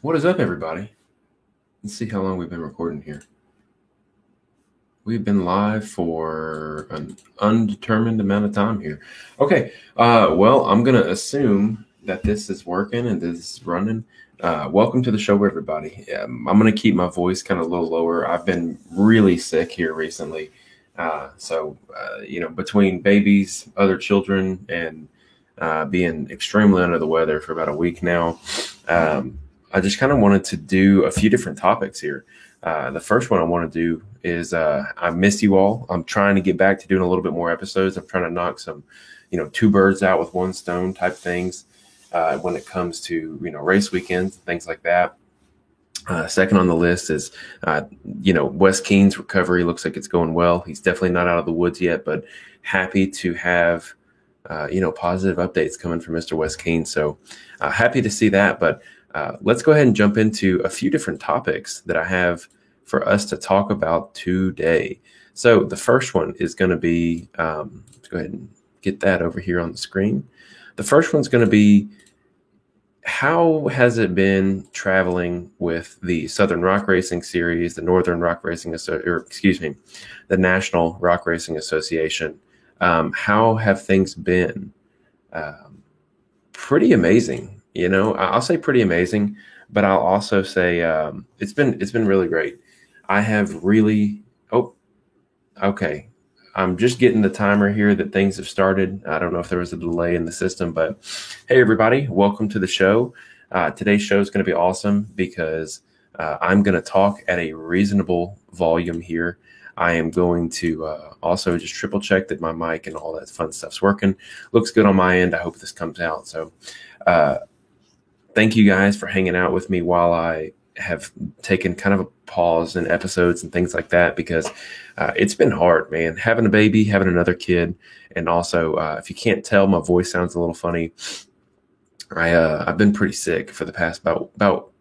What is up, everybody? Let's see how long we've been recording here. We've been live for an undetermined amount of time here. Okay, well, I'm going to assume that this is working and this is running. Welcome to the show, everybody. I'm going to keep my voice kind of a little lower. I've been really sick here recently. Between babies, other children, and being extremely under the weather for about a week now, I just kind of wanted to do a few different topics here. The first one I want to do is I miss you all. I'm trying to get back to doing a little bit more episodes. I'm trying to knock some, two birds out with one stone type things when it comes to, race weekends and things like that. Second on the list is, Wes Keene's recovery looks like it's going well. He's definitely not out of the woods yet, but happy to have, positive updates coming from Mr. Wes Keene. So happy to see that. But let's go ahead and jump into a few different topics that I have for us to talk about today. So the first one is going to be, let's go ahead and get that over here on the screen. The first one's going to be, how has it been traveling with the Southern Rock Racing Series, the Northern Rock Racing, the National Rock Racing Association? How have things been? Pretty amazing. I'll say pretty amazing, but I'll also say it's been really great. I have really. Oh, okay. I'm just getting the timer here that things have started. I don't know if there was a delay in the system, but hey, everybody, welcome to the show. Today's show is going to be awesome because I'm going to talk at a reasonable volume here. I am going to also just triple check that my mic and all that fun stuff's working. Looks good on my end. I hope this comes out. So thank you guys for hanging out with me while I have taken kind of a pause in episodes and things like that, because it's been hard, man, having a baby, having another kid. And also, if you can't tell, my voice sounds a little funny. I've been pretty sick for the past about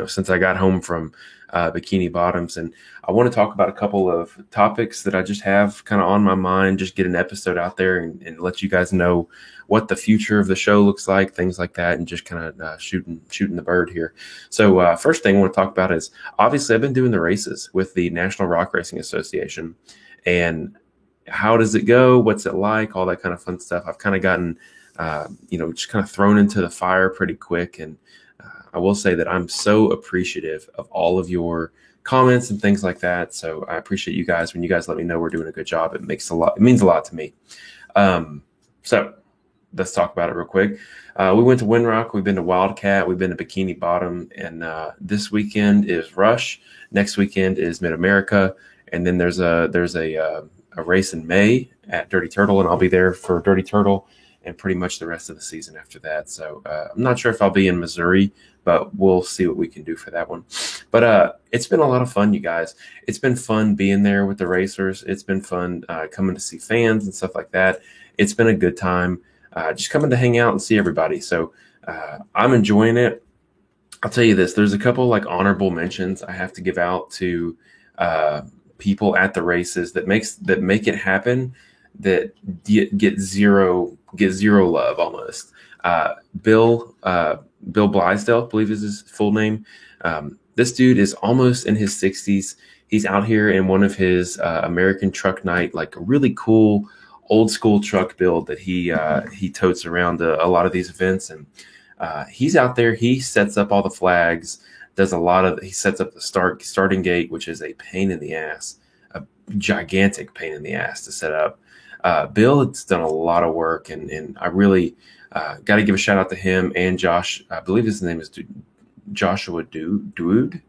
since I got home from Bikini Bottoms. And I want to talk about a couple of topics that I just have kind of on my mind, just get an episode out there and let you guys know what the future of the show looks like, things like that, and just kind of shooting the bird here. So first thing I want to talk about is, obviously, I've been doing the races with the National Rock Racing Association. And how does it go? What's it like? All that kind of fun stuff. I've kind of gotten, just kind of thrown into the fire pretty quick. And I will say that I'm so appreciative of all of your comments and things like that. So I appreciate you guys. When you guys let me know we're doing a good job, it means a lot to me. So let's talk about it real quick. We went to Windrock. We've been to Wildcat. We've been to Bikini Bottom. And this weekend is Rush. Next weekend is Mid-America. And then there's a race in May at Dirty Turtle, and I'll be there for Dirty Turtle and pretty much the rest of the season after that. So I'm not sure if I'll be in Missouri, but we'll see what we can do for that one. But it's been a lot of fun, you guys. It's been fun being there with the racers. It's been fun coming to see fans and stuff like that. It's been a good time just coming to hang out and see everybody. So I'm enjoying it. I'll tell you this, there's a couple like honorable mentions I have to give out to people at the races that make it happen, that get zero love almost. Bill Blysdale, I believe is his full name. This dude is almost in his 60s. He's out here in one of his American Truck Night, like a really cool old school truck build that he totes around a lot of these events. And he's out there. He sets up all the flags. He sets up the starting gate, which is a pain in the ass, a gigantic pain in the ass to set up. Bill has done a lot of work, and I really got to give a shout out to him and Josh. I believe his name is Joshua Dude.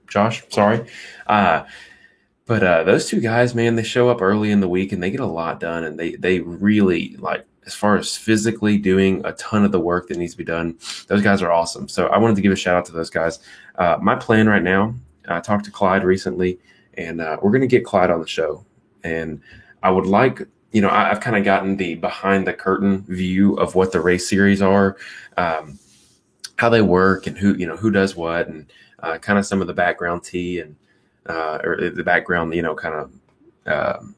Josh, sorry. But those two guys, man, they show up early in the week and they get a lot done, and they really, like, as far as physically doing a ton of the work that needs to be done, those guys are awesome. So I wanted to give a shout out to those guys. My plan right now, I talked to Clyde recently, and we're going to get Clyde on the show. And I would like, I've kind of gotten the behind the curtain view of what the race series are, how they work, and who does what, and kind of some of the background tea and or the background, kind of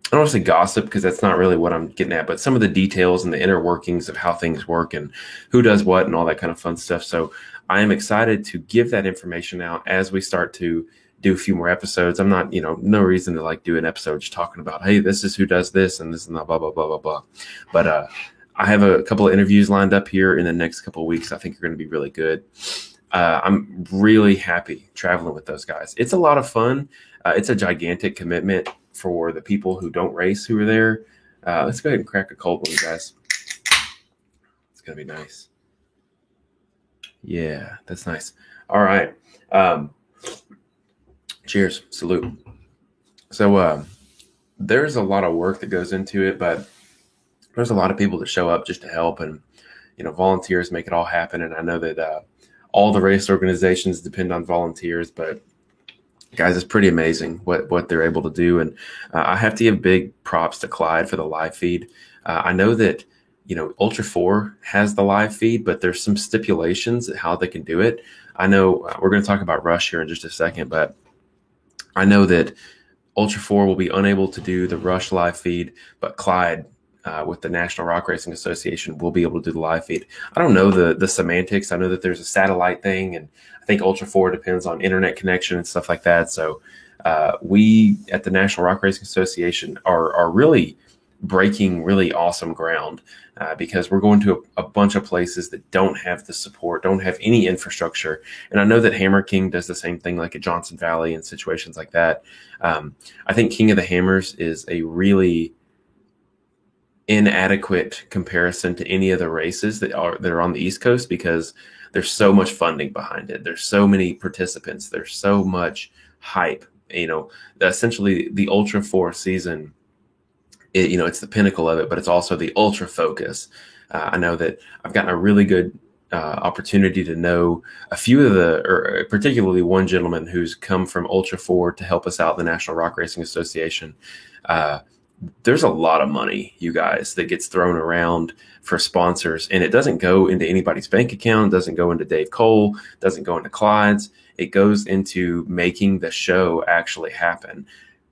I don't want to say gossip because that's not really what I'm getting at, but some of the details and the inner workings of how things work and who does what and all that kind of fun stuff. So I am excited to give that information out as we start to do a few more episodes. I'm not, no reason to like do an episode just talking about, hey, this is who does this and this and that, blah, blah, blah, blah, blah. But I have a couple of interviews lined up here in the next couple of weeks. I think are going to be really good. I'm really happy traveling with those guys. It's a lot of fun. It's a gigantic commitment for the people who don't race who are there. Let's go ahead and crack a cold one, guys. It's going to be nice. Yeah, that's nice. All right. Cheers. Salute. So there's a lot of work that goes into it, but there's a lot of people that show up just to help, and volunteers make it all happen. And I know that all the race organizations depend on volunteers, but guys, it's pretty amazing what they're able to do. And I have to give big props to Clyde for the live feed. I know that Ultra 4 has the live feed, but there's some stipulations at how they can do it. I know we're going to talk about Rush here in just a second, but I know that Ultra 4 will be unable to do the Rush live feed, but Clyde with the National Rock Racing Association will be able to do the live feed. I don't know the semantics. I know that there's a satellite thing, and I think Ultra 4 depends on internet connection and stuff like that. So we at the National Rock Racing Association are really breaking really awesome ground because we're going to a bunch of places that don't have the support, don't have any infrastructure. And I know that Hammer King does the same thing, like at Johnson Valley and situations like that. I think King of the Hammers is a really inadequate comparison to any of the races that are on the East Coast because there's so much funding behind it. There's so many participants. There's so much hype. Essentially the Ultra 4 season, it's the pinnacle of it, but it's also the ultra focus. I know that I've gotten a really good opportunity to know a few of or particularly one gentleman who's come from Ultra 4 to help us out in the National Rock Racing Association. There's a lot of money, you guys, that gets thrown around for sponsors, and it doesn't go into anybody's bank account, doesn't go into Dave Cole, doesn't go into Clyde's. It goes into making the show actually happen.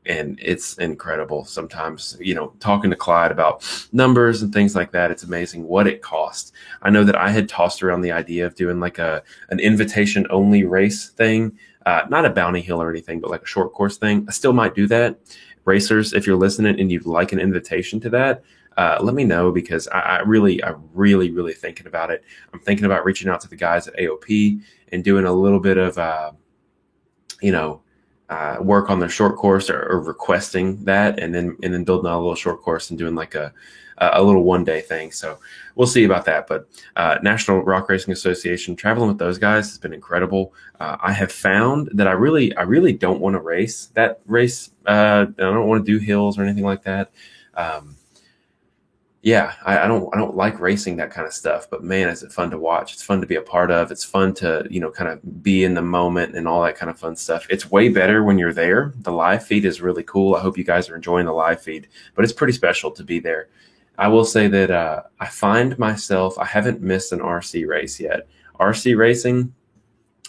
And it's incredible. Sometimes, talking to Clyde about numbers and things like that, it's amazing what it costs. I know that I had tossed around the idea of doing like an invitation only race thing, not a bounty hill or anything, but like a short course thing. I still might do that. Racers, if you're listening and you'd like an invitation to that, let me know because I'm really thinking about it. I'm thinking about reaching out to the guys at AOP and doing a little bit of, work on their short course or requesting that and then building out a little short course and doing like a little one-day thing. So we'll see about that. But National Rock Racing Association, traveling with those guys has been incredible. I have found that I really don't want to race that race. I don't want to do hills or anything like that. I don't like racing that kind of stuff, but man, is it fun to watch. It's fun to be a part of. It's fun to, kind of be in the moment and all that kind of fun stuff. It's way better when you're there. The live feed is really cool. I hope you guys are enjoying the live feed, but it's pretty special to be there. I will say that I find myself, I haven't missed an RC race yet. RC racing,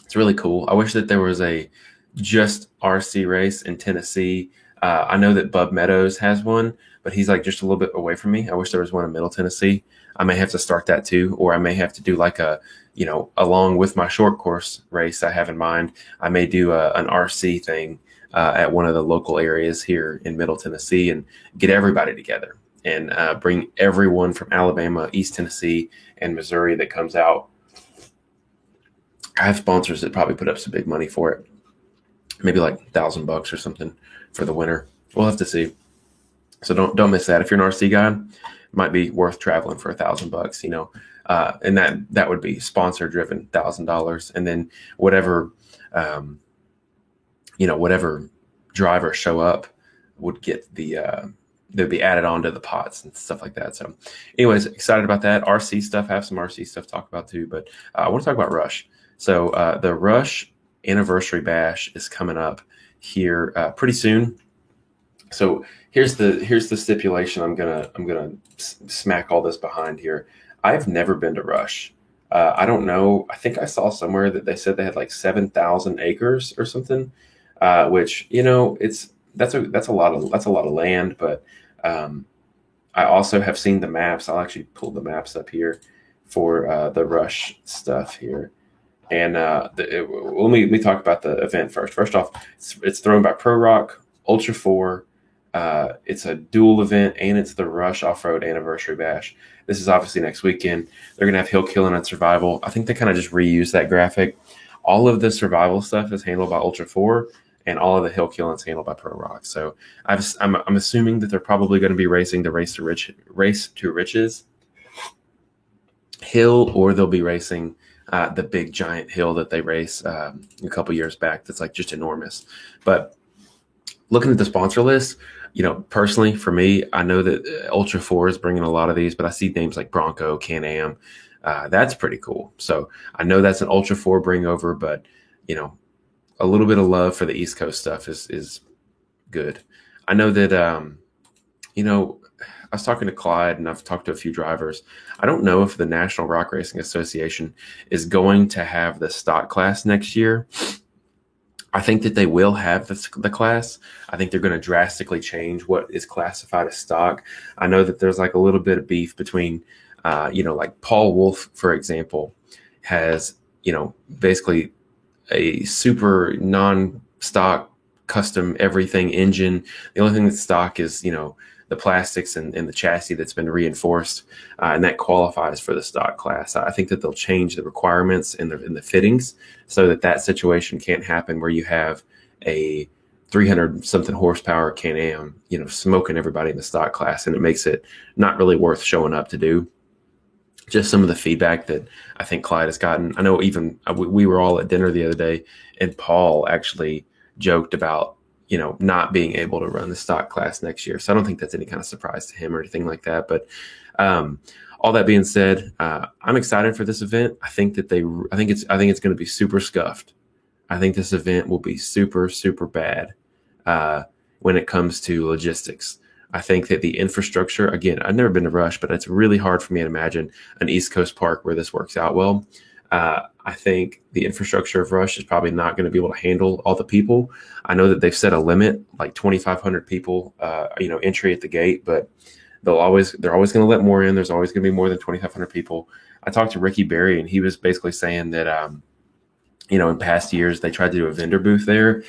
it's really cool. I wish that there was a just RC race in Tennessee. I know that Bub Meadows has one, but he's like just a little bit away from me. I wish there was one in Middle Tennessee. I may have to start that too, or I may have to do like along with my short course race I have in mind, I may do an RC thing at one of the local areas here in Middle Tennessee and get everybody together and bring everyone from Alabama, East Tennessee, and Missouri that comes out. I have sponsors that probably put up some big money for it, maybe like $1,000 or something for the winter. We'll have to see. So don't miss that. If you're an RC guy, it might be worth traveling for $1,000, and that would be sponsor driven $1,000. And then whatever, whatever drivers show up would get they'd be added on to the pots and stuff like that. So anyways, excited about that. RC stuff, have some RC stuff to talk about too, but I want to talk about Rush. So the Rush anniversary bash is coming up here pretty soon. So here's the stipulation. I'm gonna smack all this behind here. I've never been to Rush. I don't know. I think I saw somewhere that they said they had like 7,000 acres or something, which it's that's a lot of land, but um, I also have seen the maps. I'll actually pull the maps up here for the Rush stuff here. And let me talk about the event first. First off, it's thrown by Pro Rock Ultra 4. It's a dual event, and it's the Rush Off Road Anniversary Bash. This is obviously next weekend. They're going to have hill killing and survival. I think they kind of just reuse that graphic. All of the survival stuff is handled by Ultra 4, and all of the hill killing is handled by Pro Rock. So I'm assuming that they're probably going to be racing the Race to Riches hill, or they'll be racing the big giant hill that they race a couple years back. That's like just enormous. But looking at the sponsor list, personally for me, I know that Ultra 4 is bringing a lot of these, but I see names like Bronco, Can-Am. That's pretty cool. So I know that's an Ultra 4 bring over, but a little bit of love for the East Coast stuff is good. I know that I was talking to Clyde, and I've talked to a few drivers. I don't know if the National Rock Racing Association is going to have the stock class next year. I think that they will have the class. I think they're going to drastically change what is classified as stock. I know that there's like a little bit of beef between, like Paul Wolf, for example, has, basically a super non-stock custom everything engine. The only thing that's stock is, the plastics and the chassis that's been reinforced, and that qualifies for the stock class. I think that they'll change the requirements in the fittings so that situation can't happen where you have a 300 something horsepower Can-Am, smoking everybody in the stock class, and it makes it not really worth showing up to do. Just some of the feedback that I think Clyde has gotten. I know even we were all at dinner the other day, and Paul actually joked about not being able to run the stock class next year. So I don't think that's any kind of surprise to him or anything like that. But all that being said, I'm excited for this event. I think it's going to be super scuffed. I think this event will be super, super bad when it comes to logistics. I think that the infrastructure, again, I've never been to Rush, but it's really hard for me to imagine an East Coast park where this works out well. I think the infrastructure of Rush is probably not going to be able to handle all the people. I know that they've set a limit, like 2,500 people, entry at the gate, but they're always going to let more in. There's always going to be more than 2,500 people. I talked to Ricky Berry, and he was basically saying that, in past years, they tried to do a vendor booth there,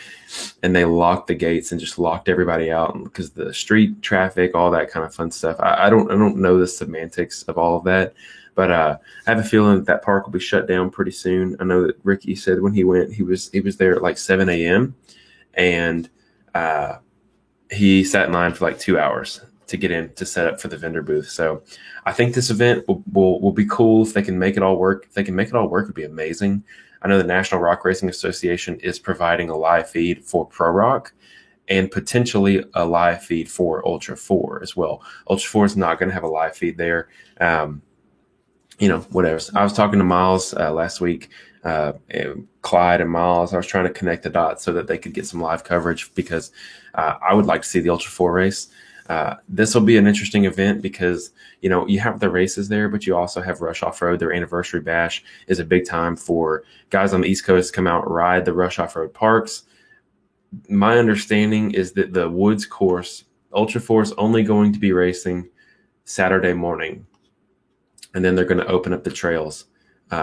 and they locked the gates and just locked everybody out because the street traffic, all that kind of fun stuff. I don't know the semantics of all of that. But I have a feeling that park will be shut down pretty soon. I know that Ricky said when he went, he was there at like 7 a.m. and he sat in line for like 2 hours to get in to set up for the vendor booth. So I think this event will be cool if they can make it all work. If they can make it all work, it'd be amazing. I know the National Rock Racing Association is providing a live feed for Pro Rock and potentially a live feed for Ultra 4 as well. Ultra 4 is not going to have a live feed there. Whatever. I was talking to Miles last week, and Clyde and Miles. I was trying to connect the dots so that they could get some live coverage because I would like to see the Ultra 4 race. This will be an interesting event because, you have the races there, but you also have Rush Off Road. Their anniversary bash is a big time for guys on the East Coast to come out and ride the Rush Off Road parks. My understanding is that the Woods course, Ultra 4 is only going to be racing Saturday morning. And then they're going to open up the trails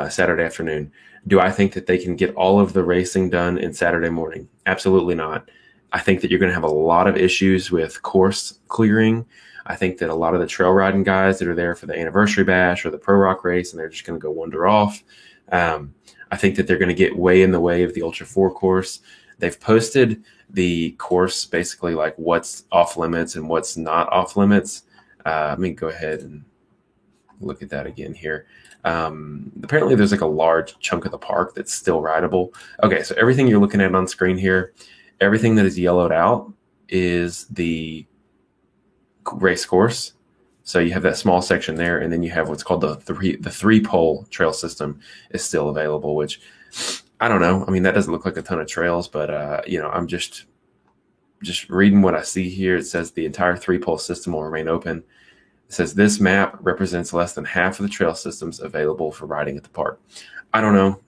Saturday afternoon. Do I think that they can get all of the racing done in Saturday morning? Absolutely not. I think that you're going to have a lot of issues with course clearing. I think that a lot of the trail riding guys that are there for the anniversary bash or the Pro Rock race, and they're just going to go wander off. I think that they're going to get way in the way of the Ultra 4 course. They've posted the course basically like what's off limits and what's not off limits. Let me go ahead and look at that again here. Apparently there's like a large chunk of the park that's still rideable. Okay, so everything you're looking at on screen here, everything that is yellowed out is the race course. So you have that small section there, and then you have what's called the three-pole trail system is still available, which I don't know. I mean, that doesn't look like a ton of trails, but I'm just reading what I see here. It says the entire three-pole system will remain open. It says this map represents less than half of the trail systems available for riding at the park. I don't know.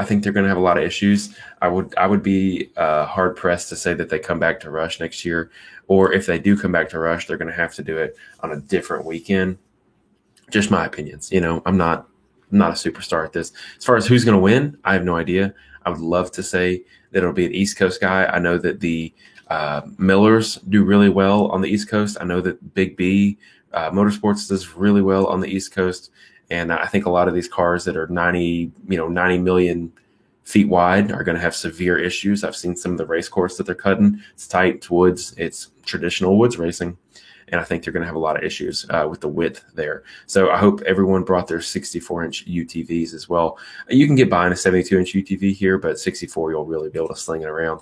I think they're going to have a lot of issues. I would be hard pressed to say that they come back to Rush next year, or if they do come back to Rush, they're going to have to do it on a different weekend. Just my opinions. I'm not a superstar at this. As far as who's going to win, I have no idea. I would love to say that it'll be an East Coast guy. I know that the Millers do really well on the East Coast. I know that Big B Motorsports does really well on the East Coast. And I think a lot of these cars that are 90 million feet wide are going to have severe issues. I've seen some of the race course that they're cutting. It's tight, it's woods, it's traditional woods racing. And I think they're going to have a lot of issues with the width there. So I hope everyone brought their 64-inch UTVs as well. You can get behind a 72-inch UTV here, but 64, you'll really be able to sling it around.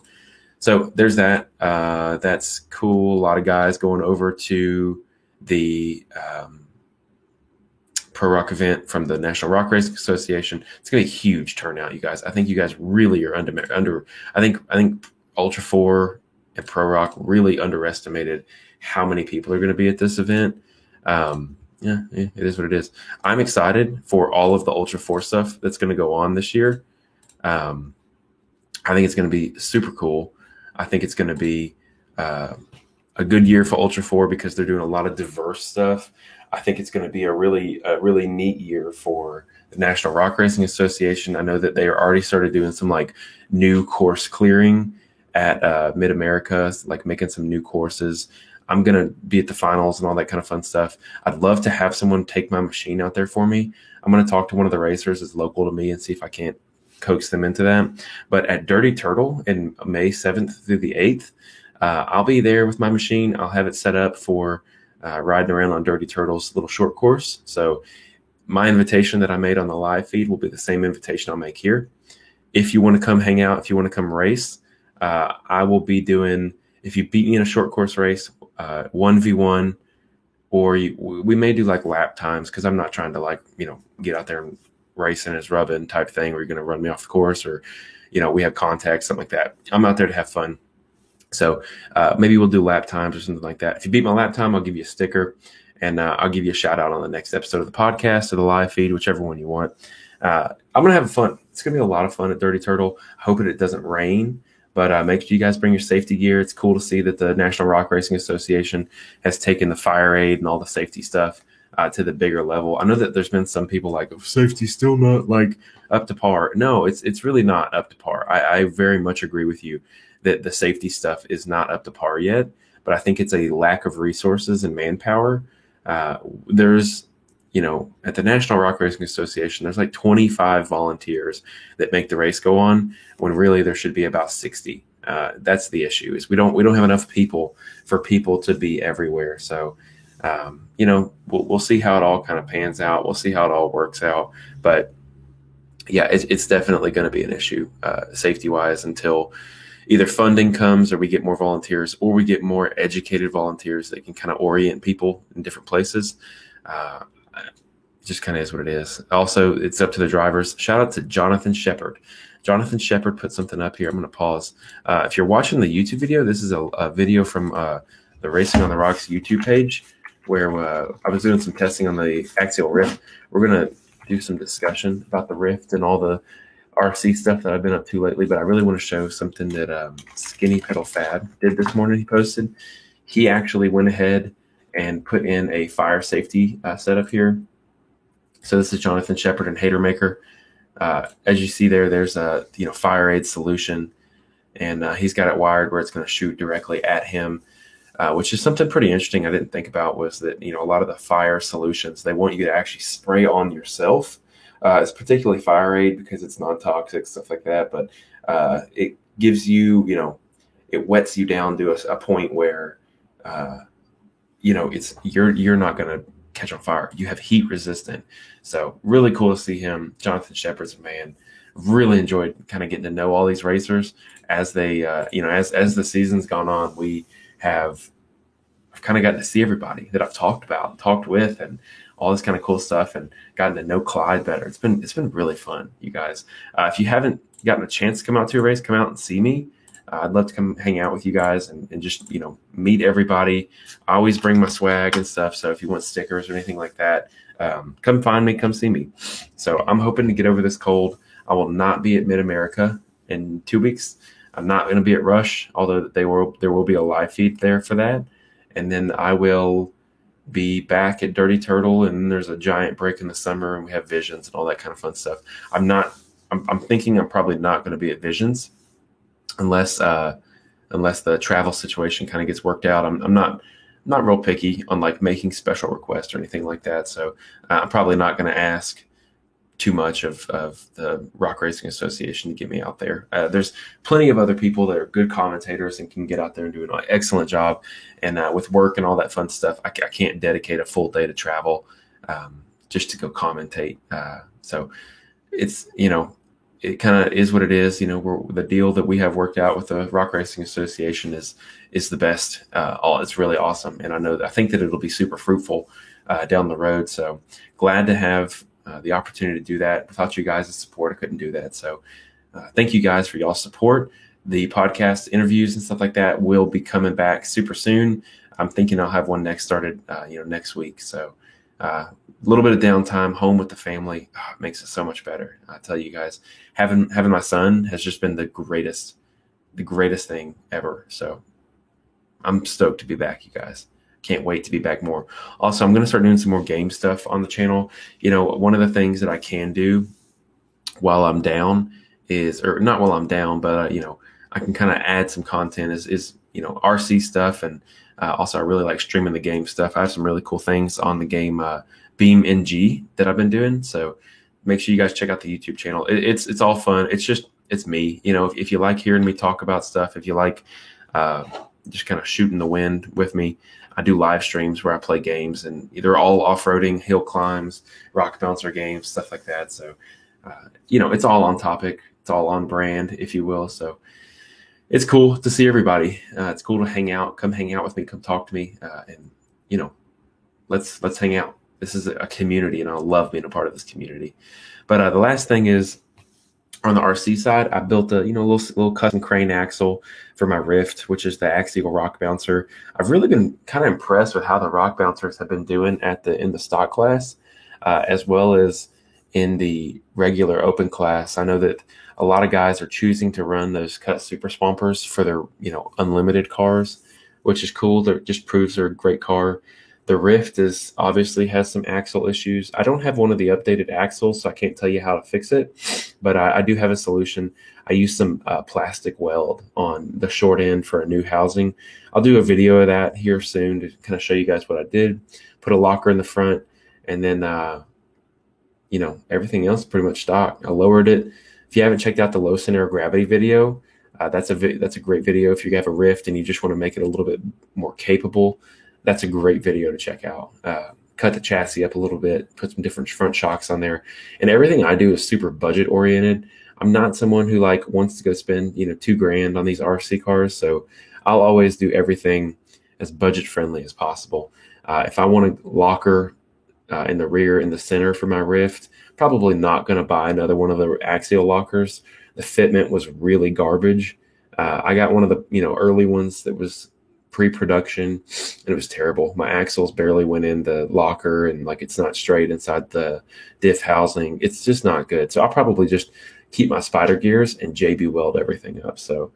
So there's that. That's cool. A lot of guys going over to the Pro Rock event from the National Rock Racing Association. It's going to be a huge turnout, you guys. I think you guys really are under. I think Ultra 4 and Pro Rock really underestimated how many people are going to be at this event. Yeah, it is what it is. I'm excited for all of the Ultra 4 stuff that's going to go on this year. I think it's going to be super cool. I think it's going to be a good year for Ultra 4 because they're doing a lot of diverse stuff. I think it's going to be a really neat year for the National Rock Racing Association. I know that they are already started doing some like new course clearing at Mid-America, like making some new courses. I'm going to be at the finals and all that kind of fun stuff. I'd love to have someone take my machine out there for me. I'm going to talk to one of the racers that's local to me and see if I can't coax them into that. But at Dirty Turtle in May 7th through the 8th, I'll be there with my machine. I'll have it set up for riding around on Dirty Turtle's little short course. So my invitation that I made on the live feed will be the same invitation I'll make here. If you want to come hang out, if you want to come race, I will be doing, if you beat me in a short course race, 1v1, or we may do like lap times because I'm not trying to get out there and racing as rubbing type thing where you're going to run me off the course or, we have contact, something like that. I'm out there to have fun. So maybe we'll do lap times or something like that. If you beat my lap time, I'll give you a sticker and I'll give you a shout out on the next episode of the podcast or the live feed, whichever one you want. I'm going to have fun. It's going to be a lot of fun at Dirty Turtle. Hoping it doesn't rain. But make sure you guys bring your safety gear. It's cool to see that the National Rock Racing Association has taken the fire aid and all the safety stuff to the bigger level. I know that there's been some people like, oh, safety's still not like up to par. No, it's really not up to par. I very much agree with you that the safety stuff is not up to par yet, but I think it's a lack of resources and manpower. There's, at the National Rock Racing Association, there's like 25 volunteers that make the race go on when really there should be about 60. That's the issue is we don't have enough people for people to be everywhere. So, we'll see how it all kind of pans out. We'll see how it all works out. But yeah, it's definitely going to be an issue safety wise until either funding comes or we get more volunteers or we get more educated volunteers that can kind of orient people in different places. Just kind of is what it is. Also, it's up to the drivers. Shout out to Jonathan Shepard. Jonathan Shepard put something up here. I'm going to pause. If you're watching the YouTube video, this is a video from the Racing on the Rocks YouTube page where I was doing some testing on the axial rift. We're going to do some discussion about the rift and all the RC stuff that I've been up to lately, but I really want to show something that Skinny Pedal Fad did this morning. He posted. He actually went ahead and put in a fire safety setup here. So this is Jonathan Shepard and Hater Maker. As you see there's a fire aid solution, and he's got it wired where it's going to shoot directly at him, which is something pretty interesting I didn't think about was that a lot of the fire solutions, they want you to actually spray on yourself. It's particularly fire aid because it's non-toxic, stuff like that, but it gives you, it wets you down to a point where it's you're not going to catch on fire. You have heat resistant. So really cool to see him. Jonathan Shepard's a man. Really enjoyed kind of getting to know all these racers as they, as the season's gone on. I've kind of gotten to see everybody that I've talked with, and all this kind of cool stuff, and gotten to know Clyde better. It's been really fun, you guys. If you haven't gotten a chance to come out to a race, come out and see me. I'd love to come hang out with you guys and just, meet everybody. I always bring my swag and stuff. So if you want stickers or anything like that, come find me, come see me. So I'm hoping to get over this cold. I will not be at Mid-America in 2 weeks. I'm not going to be at Rush, although there will be a live feed there for that. And then I will be back at Dirty Turtle, and there's a giant break in the summer, and we have Visions and all that kind of fun stuff. I'm thinking I'm probably not going to be at Visions unless the travel situation kind of gets worked out. I'm not real picky on like making special requests or anything like that. So I'm probably not going to ask too much of the Rock Racing Association to get me out there. There's plenty of other people that are good commentators and can get out there and do an excellent job. And with work and all that fun stuff, I can't dedicate a full day to travel just to go commentate. So it's, it kind of is what it is. The deal that we have worked out with the Rock Racing Association is the best. It's really awesome. And I think that it'll be super fruitful down the road. So glad to have the opportunity to do that. Without you guys' support, I couldn't do that. So thank you guys for y'all's support. The podcast interviews and stuff like that will be coming back super soon. I'm thinking I'll have one started next week. So a little bit of downtime, home with the family, makes it so much better. I tell you guys, having my son has just been the greatest thing ever. So I'm stoked to be back, you guys. Can't wait to be back more. Also, I'm going to start doing some more game stuff on the channel. One of the things that I can do while I'm down or not while I'm down, but I can kind of add some content is RC stuff. And also I really like streaming the game stuff. I have some really cool things on the game Beam NG that I've been doing. So make sure you guys check out the YouTube channel. It's all fun. It's me. If you like hearing me talk about stuff, if you like just kind of shooting the wind with me, I do live streams where I play games, and they're all off-roading, hill climbs, rock bouncer games, stuff like that. So, it's all on topic. It's all on brand, if you will. So it's cool to see everybody. It's cool to hang out. Come hang out with me. Come talk to me. And let's hang out. This is a community, and I love being a part of this community. But the last thing is, on the RC side, I built a little custom crane axle for my Rift, which is the Axial Rock Bouncer. I've really been kind of impressed with how the rock bouncers have been doing in the stock class, as well as in the regular open class. I know that a lot of guys are choosing to run those cut super swampers for their unlimited cars, which is cool. That just proves they're a great car. The Rift obviously has some axle issues. I don't have one of the updated axles, so I can't tell you how to fix it, but I do have a solution. I use some plastic weld on the short end for a new housing. I'll do a video of that here soon to kind of show you guys what I did. Put a locker in the front, and then everything else pretty much stock. I lowered it. If you haven't checked out the low center of gravity video, that's a great video. If you have a Rift and you just want to make it a little bit more capable, that's a great video to check out. Cut the chassis up a little bit, put some different front shocks on there. And everything I do is super budget oriented. I'm not someone who wants to go spend, $2,000 on these RC cars. So I'll always do everything as budget friendly as possible. If I want a locker in the rear, in the center for my Rift, probably not going to buy another one of the axial lockers. The fitment was really garbage. I got one of the, early ones that was pre-production, and it was terrible. My axles barely went in the locker, and it's not straight inside the diff housing. It's just not good. So I'll probably just keep my spider gears and JB weld everything up. So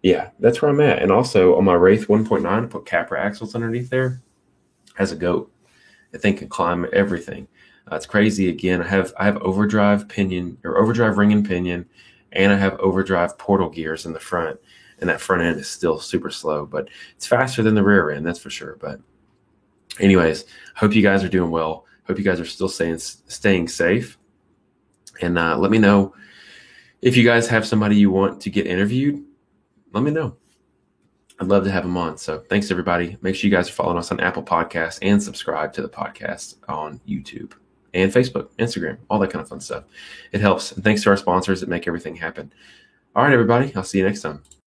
yeah, that's where I'm at. And also on my Wraith 1.9, I put Capra axles underneath there as a goat. The thing can climb everything. It's crazy. Again, I have overdrive pinion or overdrive ring and pinion, and I have overdrive portal gears in the front. And that front end is still super slow, but it's faster than the rear end, that's for sure. But anyways, hope you guys are doing well. Hope you guys are still staying safe. And let me know if you guys have somebody you want to get interviewed. Let me know. I'd love to have them on. So thanks, everybody. Make sure you guys are following us on Apple Podcasts and subscribe to the podcast on YouTube and Facebook, Instagram, all that kind of fun stuff. It helps. And thanks to our sponsors that make everything happen. All right, everybody. I'll see you next time.